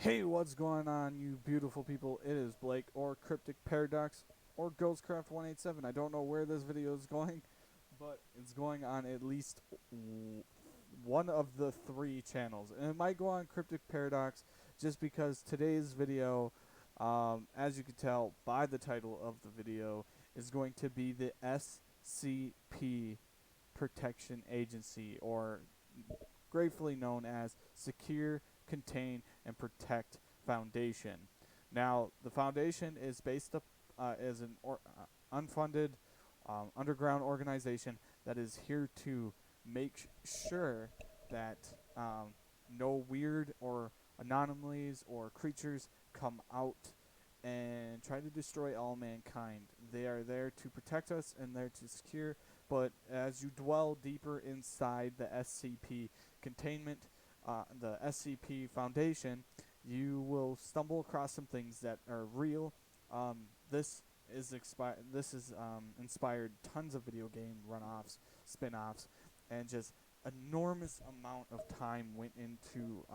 Hey, what's going on, you beautiful people? It is Blake, or Cryptic Paradox, or Ghostcraft187. I don't know where this video is going, but it's going on at least one of the three channels. And it might go on Cryptic Paradox just because today's video, as you can tell by the title of the video, is going to be the SCP Protection Agency, or gratefully known as Secure, Contain, and Protect Foundation. Now, the foundation is based up as an unfunded underground organization that is here to make sure that no weird or anomalies or creatures come out and try to destroy all mankind. They are there to protect us and there to secure, but as you dwell deeper inside the SCP containment, the SCP Foundation, you will stumble across some things that are real. This is inspired tons of video game runoffs, spin-offs, and just enormous amount of time went into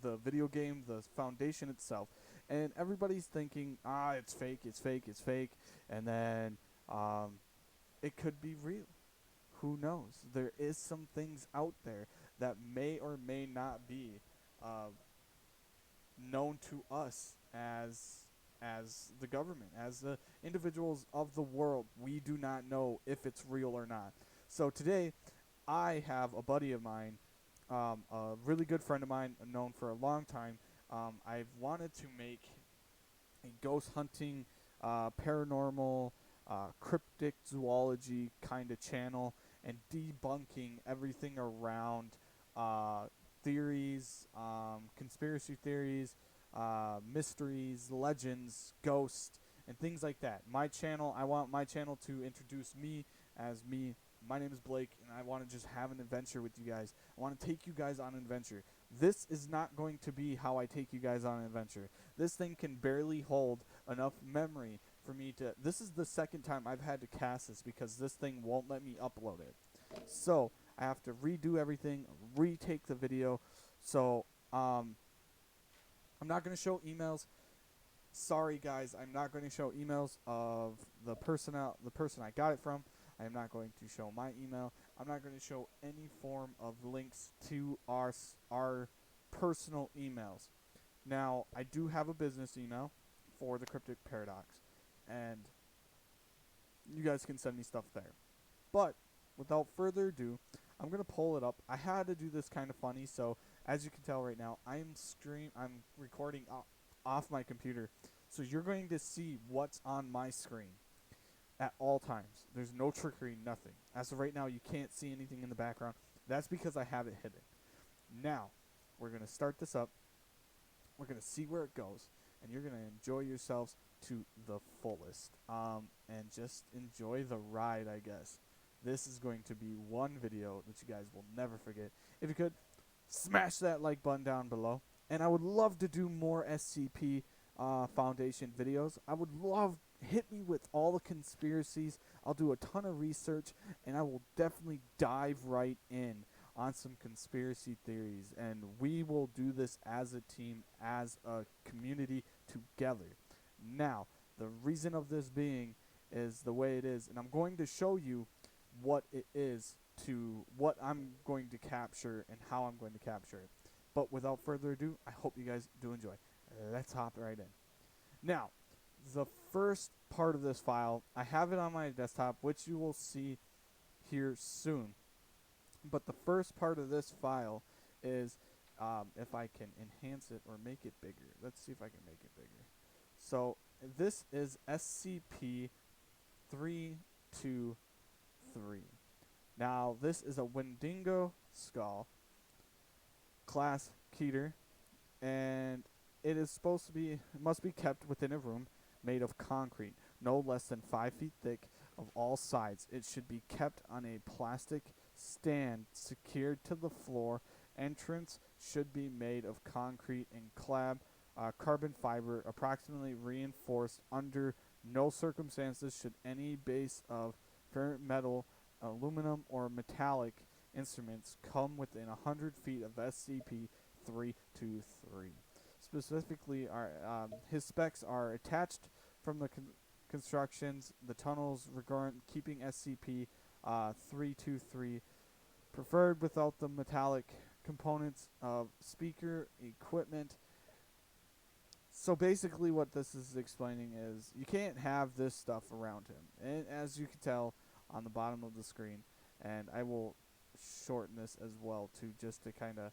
the video game, the foundation itself, and everybody's thinking, it's fake, it's fake, it's fake, and then it could be real. Who knows? There is some things out there that may or may not be uh, known to us as the government, as the individuals of the world. We do not know if it's real or not. So today, I have a buddy of mine, a really good friend of mine, known for a long time. I've wanted to make a ghost hunting, paranormal, cryptic zoology kind of channel, and debunking everything around theories, conspiracy theories, mysteries, legends, ghosts, and things like that. My channel, I want my channel to introduce me as me. My name is Blake, and I want to just have an adventure with you guys. I want to take you guys on an adventure. This is not going to be how I take you guys on an adventure. This thing can barely hold enough memory for me to... This is the second time I've had to cast this because this thing won't let me upload it. So, I have to redo everything, retake the video. So, I'm not going to show emails. Sorry, guys, I'm not going to show emails of the person I got it from. I am not going to show my email. I'm not going to show any form of links to our personal emails. Now, I do have a business email for the Cryptic Paradox, and you guys can send me stuff there. But without further ado, I'm gonna pull it up. I had to do this kind of funny, so as you can tell right now, I'm recording off my computer, so you're going to see what's on my screen at all times. There's no trickery, nothing. As of right now, you can't see anything in the background. That's because I have it hidden. Now, we're gonna start this up. We're gonna see where it goes, and you're gonna enjoy yourselves to the fullest. And just enjoy the ride, I guess. This is going to be one video that you guys will never forget. If you could, smash that like button down below. And I would love to do more SCP Foundation videos. I would love, hit me with all the conspiracies. I'll do a ton of research, and I will definitely dive right in on some conspiracy theories. And we will do this as a team, as a community together. Now, the reason of this being is the way it is, and I'm going to show you what it is, to what I'm going to capture and how I'm going to capture it. But without further ado, I hope you guys do enjoy. Let's hop right in. Now, the first part of this file, I have it on my desktop, which you will see here soon. But the first part of this file is, if I can enhance it or make it bigger. Let's see if I can make it bigger. So this is SCP-323. Now, this is a Wendigo skull, class Keter, and it is supposed to be, must be kept within a room made of concrete, no less than 5 feet thick of all sides. It should be kept on a plastic stand secured to the floor. Entrance should be made of concrete and carbon fiber, approximately reinforced. Under no circumstances should any base of ferrite metal, aluminum, or metallic instruments come within 100 feet of SCP 323. Specifically, his specs are attached from the constructions, the tunnels regarding keeping SCP 323 preferred without the metallic components of speaker equipment. So basically, what this is explaining is you can't have this stuff around him. And as you can tell on the bottom of the screen, and I will shorten this as well too, just to kind of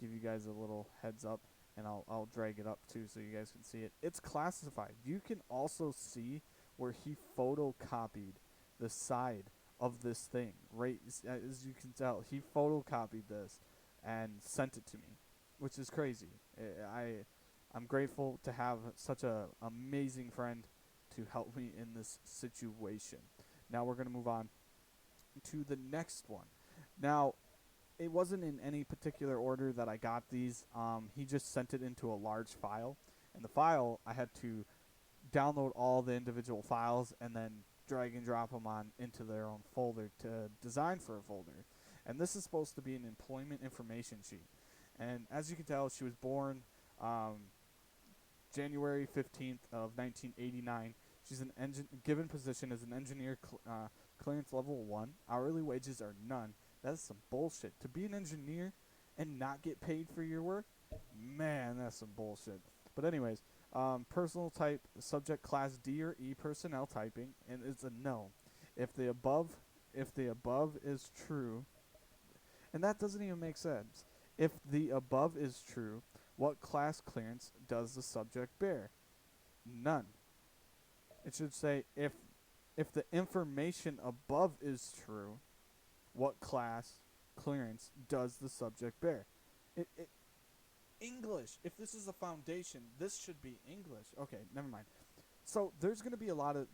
give you guys a little heads up, and I'll drag it up too so you guys can see it. It's classified. You can also see where he photocopied the side of this thing. Right, as you can tell, he photocopied this and sent it to me, which is crazy. I'm grateful to have such a amazing friend to help me in this situation. Now we're going to move on to the next one. Now, it wasn't in any particular order that I got these. He just sent it into a large file, and the file I had to download all the individual files and then drag and drop them on into their own folder to design for a folder. And this is supposed to be an employment information sheet. And as you can tell, she was born January 15th of 1989. She's an given position as an engineer, clearance level 1. Hourly wages are none. That's some bullshit. To be an engineer and not get paid for your work? Man, that's some bullshit. But anyways, personal type, subject class D or E personnel typing, and it's a no. If the above is true, and that doesn't even make sense. If the above is true, what class clearance does the subject bear? None. It should say if the information above is true, what class clearance does the subject bear? English. If this is a foundation, this should be English. Okay, never mind. So there's going to be a lot of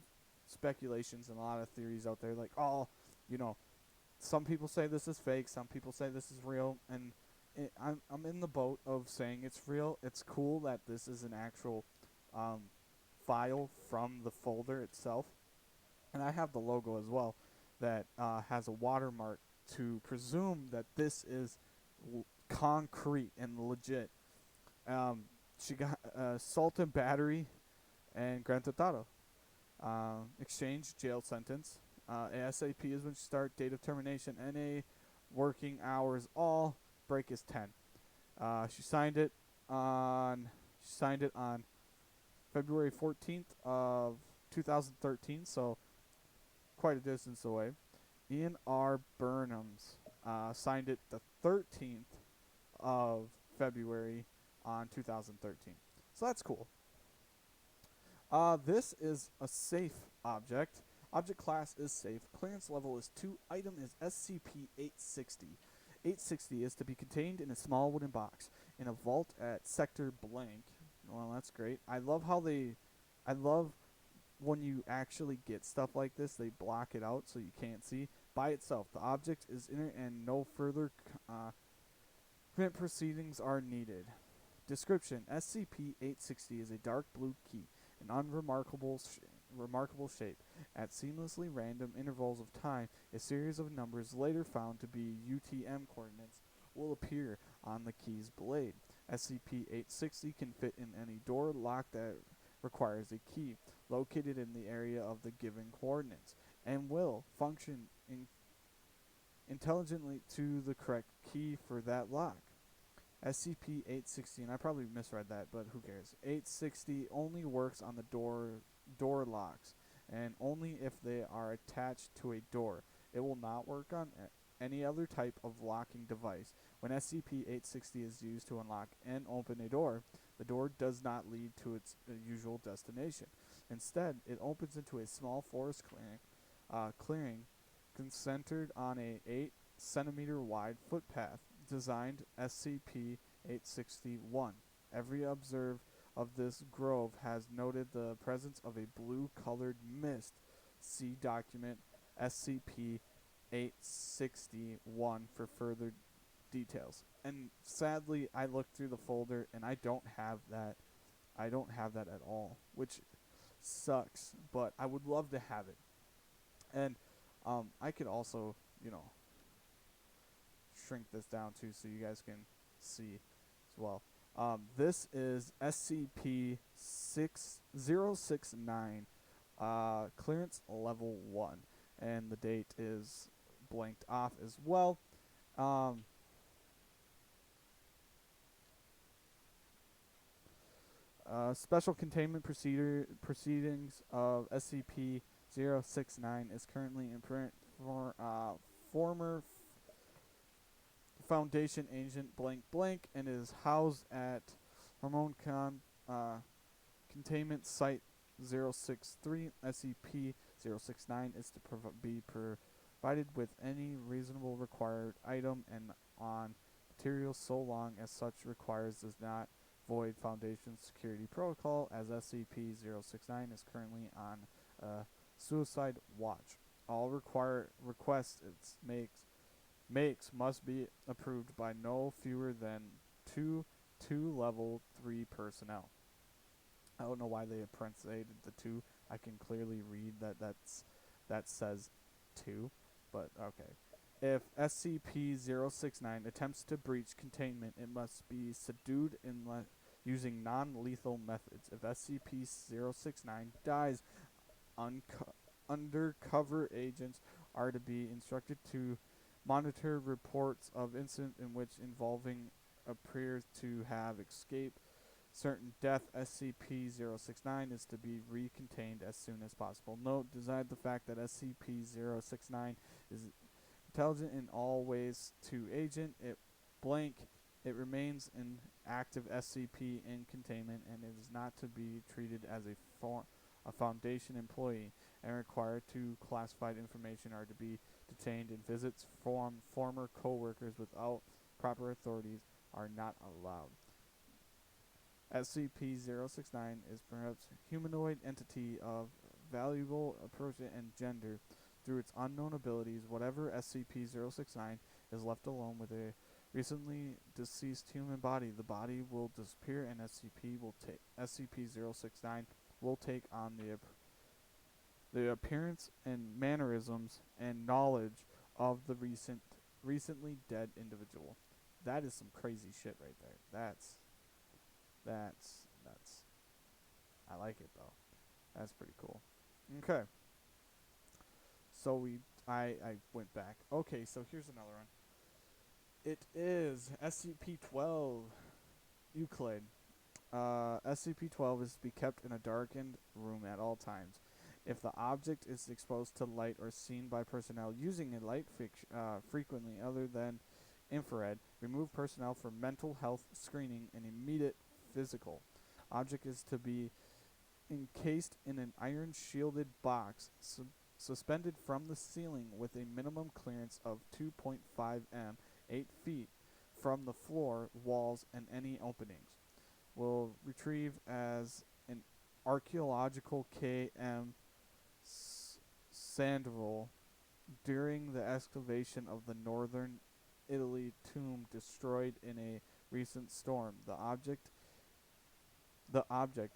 speculations and a lot of theories out there like, oh, some people say this is fake, some people say this is real, and I'm in the boat of saying it's real. It's cool that this is an actual file from the folder itself. And I have the logo as well that has a watermark to presume that this is concrete and legit. She got assault and battery and Grand Theft Auto. Exchange, jail sentence. ASAP is when she start, date of termination, NA, working hours, all, break is 10. She signed it on February 14th of 2013, so quite a distance away. Ian R. Burnhams signed it the 13th of February on 2013. So that's cool. This is a safe object. Object class is safe. Clearance level is 2. Item is SCP-860. 860 is to be contained in a small wooden box in a vault at sector blank. Well, that's great. I love when you actually get stuff like this, they block it out so you can't see. By itself, the object is in it and no further proceedings are needed. Description: SCP-860 is a dark blue key, an unremarkable remarkable shape. At seamlessly random intervals of time, a series of numbers later found to be UTM coordinates will appear on the key's blade. SCP-860 can fit in any door lock that requires a key located in the area of the given coordinates and will function intelligently to the correct key for that lock. SCP-860, and I probably misread that, but who cares. 860 only works on the door locks, and only if they are attached to a door. It will not work on any other type of locking device. When SCP-860 is used to unlock and open a door, the door does not lead to its usual destination. Instead, it opens into a small forest clearing centered on a 8-centimeter wide footpath designed SCP-861. Every observer of this grove has noted the presence of a blue-colored mist. See document SCP-861 for further details. And sadly, I looked through the folder and I don't have that. I don't have that at all, which sucks, but I would love to have it. And I could also, shrink this down too so you guys can see. as well. This is SCP 6069, clearance level 1, and the date is blanked off as well. Um, Special containment proceedings of SCP-069 is currently in print for former Foundation agent blank blank and is housed at Hormone Containment Site 063. SCP-069 is to be provided with any reasonable required item and on materials so long as such requires does not void Foundation security protocol, as SCP-069 is currently on suicide watch. All requests it makes must be approved by no fewer than two level 3 personnel. I don't know why they parentheses the 2. I can clearly read that says 2, but okay. If SCP-069 attempts to breach containment, it must be subdued using non-lethal methods. If SCP-069 dies, undercover agents are to be instructed to monitor reports of incident in which involving appears to have escaped certain death. SCP-069 is to be recontained as soon as possible. Note, despite the fact that SCP-069 is intelligent in all ways to agent, it remains an active SCP in containment and it is not to be treated as a Foundation employee, and required to classified information are to be detained, and visits from former co-workers without proper authorities are not allowed. SCP-069 is perhaps a humanoid entity of valuable approach and gender. Through its unknown abilities, whatever SCP-069 is left alone with a recently deceased human body, the body will disappear and SCP-069 will take on the appearance and mannerisms and knowledge of the recently dead individual. That is some crazy shit right there. That's nuts. I like it though. That's pretty cool. Okay. So I went back. Okay, so here's another one. It is SCP-12 Euclid. SCP-12 is to be kept in a darkened room at all times. If the object is exposed to light or seen by personnel using a light frequently other than infrared, remove personnel for mental health screening and immediate physical. Object is to be encased in an iron shielded box suspended from the ceiling with a minimum clearance of 2.5 m, 8 feet from the floor, walls, and any openings. Will retrieve as an archaeological KM Sandoval during the excavation of the northern Italy tomb destroyed in a recent storm. The object,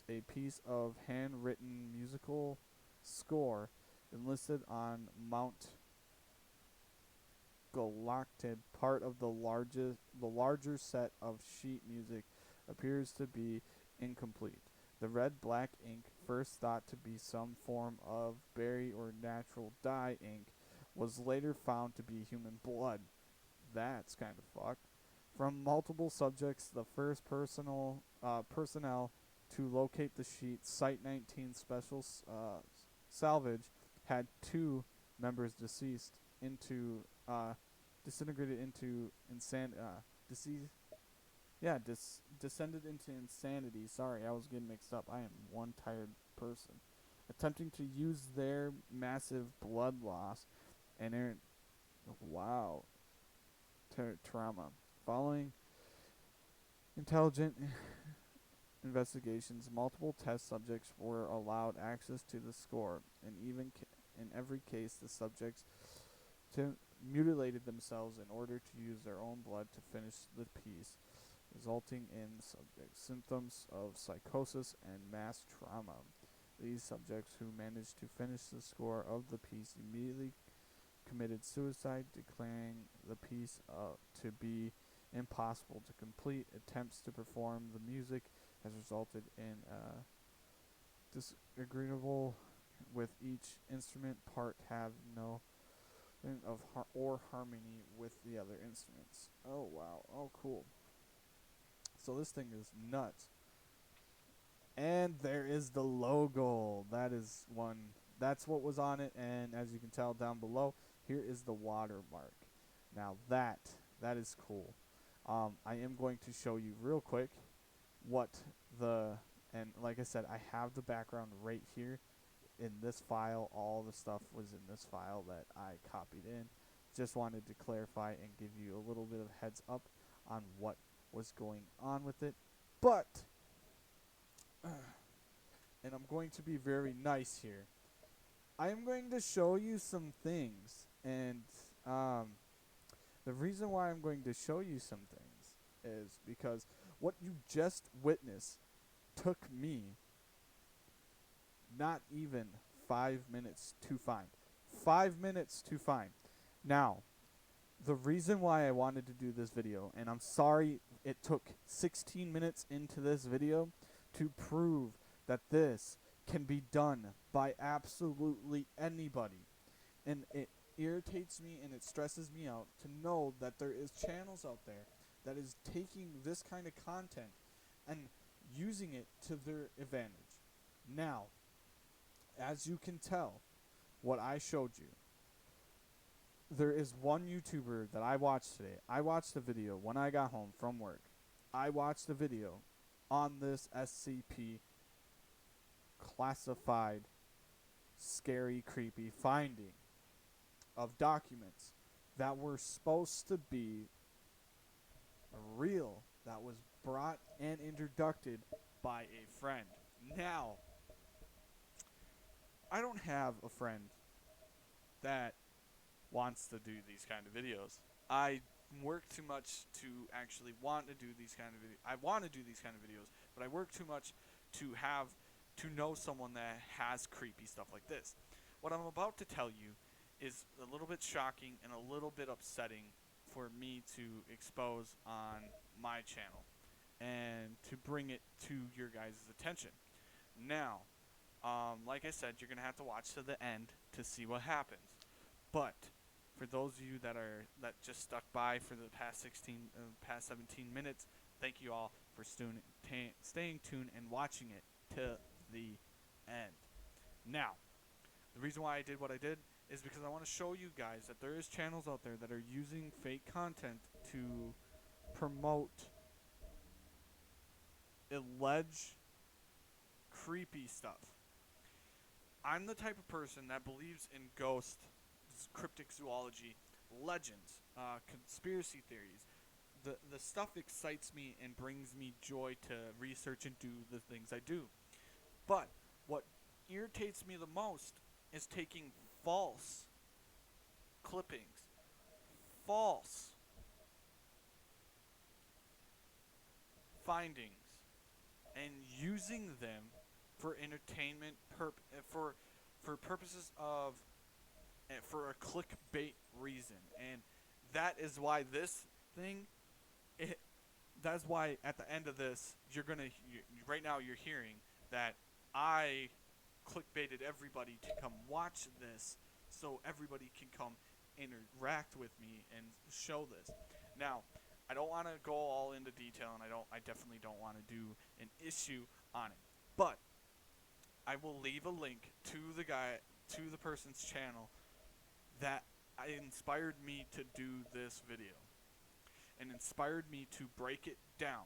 a piece of handwritten musical score enlisted on Mount Galactid, part of the larger set of sheet music, appears to be incomplete. The red-black ink, first thought to be some form of berry or natural dye ink, was later found to be human blood. That's kind of fucked. From multiple subjects, the first personnel to locate the sheet, Site 19 Special Salvage, had 2 members disintegrated into descended into insanity. Sorry, I was getting mixed up. I am one tired person. Attempting to use their massive blood loss and trauma. Following intelligent investigations, multiple test subjects were allowed access to the score, and in every case, the subjects mutilated themselves in order to use their own blood to finish the piece, resulting in subject symptoms of psychosis and mass trauma. These subjects who managed to finish the score of the piece immediately committed suicide, declaring the piece to be impossible to complete. Attempts to perform the music has resulted in disagreeable with each instrument part have no of or harmony with the other instruments. Oh wow. Oh cool. So this thing is nuts. And there is the logo. That is one. That's what was on it. And as you can tell down below, here is the watermark. Now that is cool. I am going to show you real quick what and like I said, I have the background right here in this file. All the stuff was in this file that I copied in. Just wanted to clarify and give you a little bit of heads up on what was going on with it. But and I'm going to be very nice here. I am going to show you some things, and the reason why I'm going to show you some things is because what you just witnessed took me not even 5 minutes to find. 5 minutes to find. Now, the reason why I wanted to do this video, and I'm sorry it took 16 minutes into this video to prove that this can be done by absolutely anybody. And it irritates me and it stresses me out to know that there is channels out there that is taking this kind of content and using it to their advantage. Now, as you can tell, what I showed you, there is one YouTuber that I watched today. I watched a video when I got home from work. I watched a video on this SCP classified, scary, creepy finding of documents that were supposed to be real, that was brought and introduced by a friend. Now, I don't have a friend that wants to do these kind of videos. I work too much to actually want to do these kind of videos. I want to do these kind of videos, but I work too much to know someone that has creepy stuff like this. What I'm about to tell you is a little bit shocking and a little bit upsetting for me to expose on my channel and to bring it to your guys' attention. Now, like I said, you're gonna have to watch to the end to see what happens. But for those of you that just stuck by for the past 17 minutes, thank you all for staying tuned and watching it to the end. Now, the reason why I did what I did is because I want to show you guys that there is channels out there that are using fake content to promote alleged creepy stuff. I'm the type of person that believes in ghosts, cryptic zoology, legends, conspiracy theories. The stuff excites me and brings me joy to research and do the things I do. But what irritates me the most is taking false clippings, false findings, and using them for entertainment, for purposes of, for a clickbait reason. And that is why this thing, that's why at the end of this, right now you're hearing that I clickbaited everybody to come watch this so everybody can come interact with me and show this. Now, I don't want to go all into detail, and I definitely don't want to do an issue on it. But I will leave a link to the person's channel that inspired me to do this video and inspired me to break it down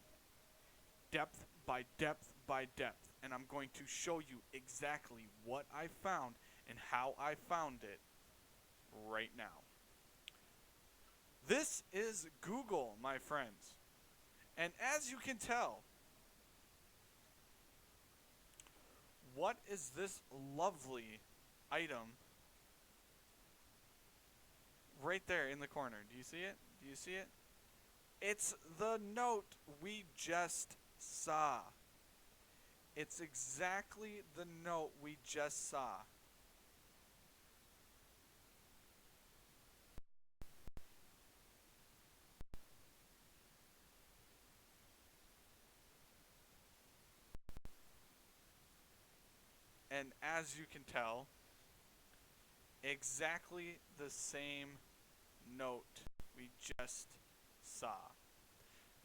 depth by depth by depth. And I'm going to show you exactly what I found and how I found it right now. This is Google, my friends. And as you can tell, what is this lovely item right there in the corner? Do you see it? Do you see it? It's the note we just saw. It's exactly the note we just saw. And as you can tell, exactly the same note we just saw.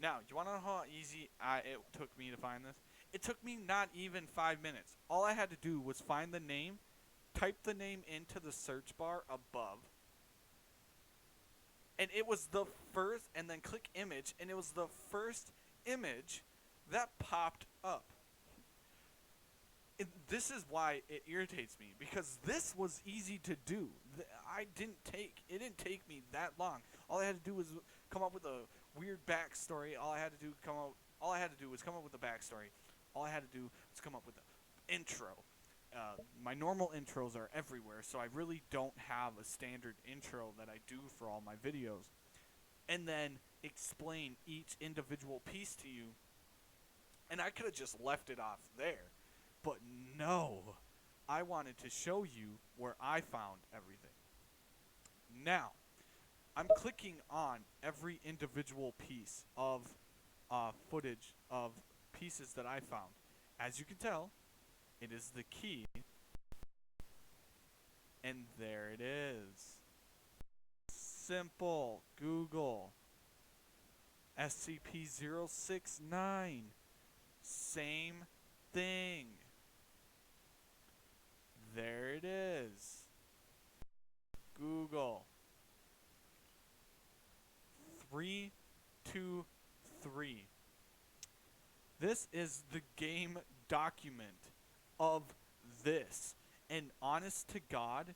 Now, you want to know how easy it took me to find this? It took me not even 5 minutes. All I had to do was find the name, type the name into the search bar above, and it was the first, and then click image, and it was the first image that popped up. This is why it irritates me, because this was easy to do. It didn't take me that long. All I had to do was come up with a weird backstory. All I had to do was come up with a backstory. All I had to do was come up with an intro. My normal intros are everywhere, so I really don't have a standard intro that I do for all my videos. And then explain each individual piece to you. And I could have just left it off there. But no, I wanted to show you where I found everything. Now, I'm clicking on every individual piece of footage of pieces that I found. As you can tell, it is the key. And there it is. Simple. Google. SCP-069. Same thing. There it is. Google. 323. This is the game document of this. And honest to God,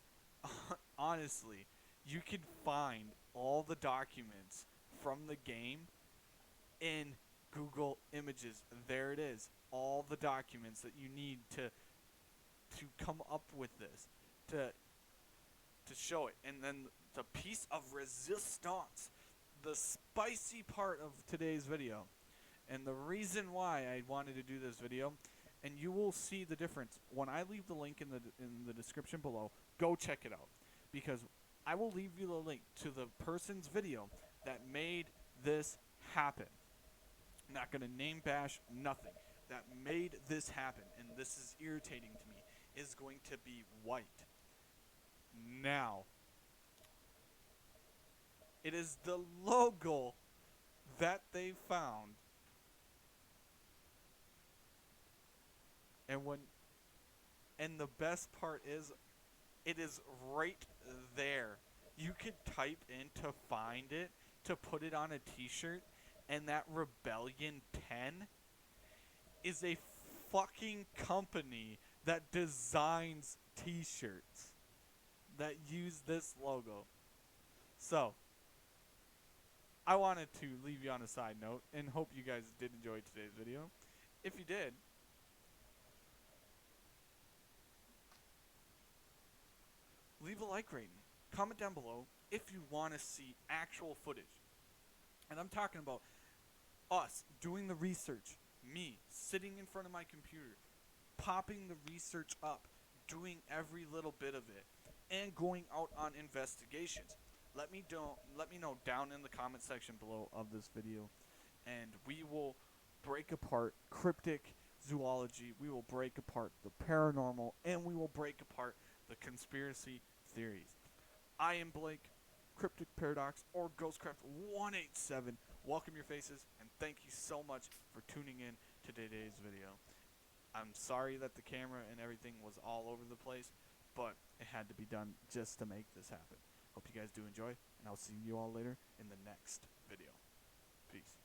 honestly, you can find all the documents from the game in Google Images. There it is. All the documents that you need to come up with this, to show it. And then the piece of resistance, the spicy part of today's video, and the reason why I wanted to do this video, and you will see the difference when I leave the link in the description below. Go check it out, because I will leave you the link to the person's video that made this happen. I'm not going to name bash, nothing. That made this happen, and this is irritating to me, is going to be white. Now, it is the logo that they found. And the best part is, it is right there. You could type in to find it, to put it on a t-shirt, and that Rebellion 10 is a fucking company that designs t-shirts that use this logo. So, I wanted to leave you on a side note and hope you guys did enjoy today's video. If you did, leave a like rating. Comment down below if you want to see actual footage. And I'm talking about us doing the research. Me sitting in front of my computer, popping the research up, doing every little bit of it, and going out on investigations. Let me know down in the comment section below of this video, and we will break apart cryptic zoology, we will break apart the paranormal, and we will break apart the conspiracy theories. I am Blake, Cryptic Paradox, or Ghostcraft 187. Welcome your faces, and thank you so much for tuning in to today's video. I'm sorry that the camera and everything was all over the place, but it had to be done just to make this happen. Hope you guys do enjoy, and I'll see you all later in the next video. Peace.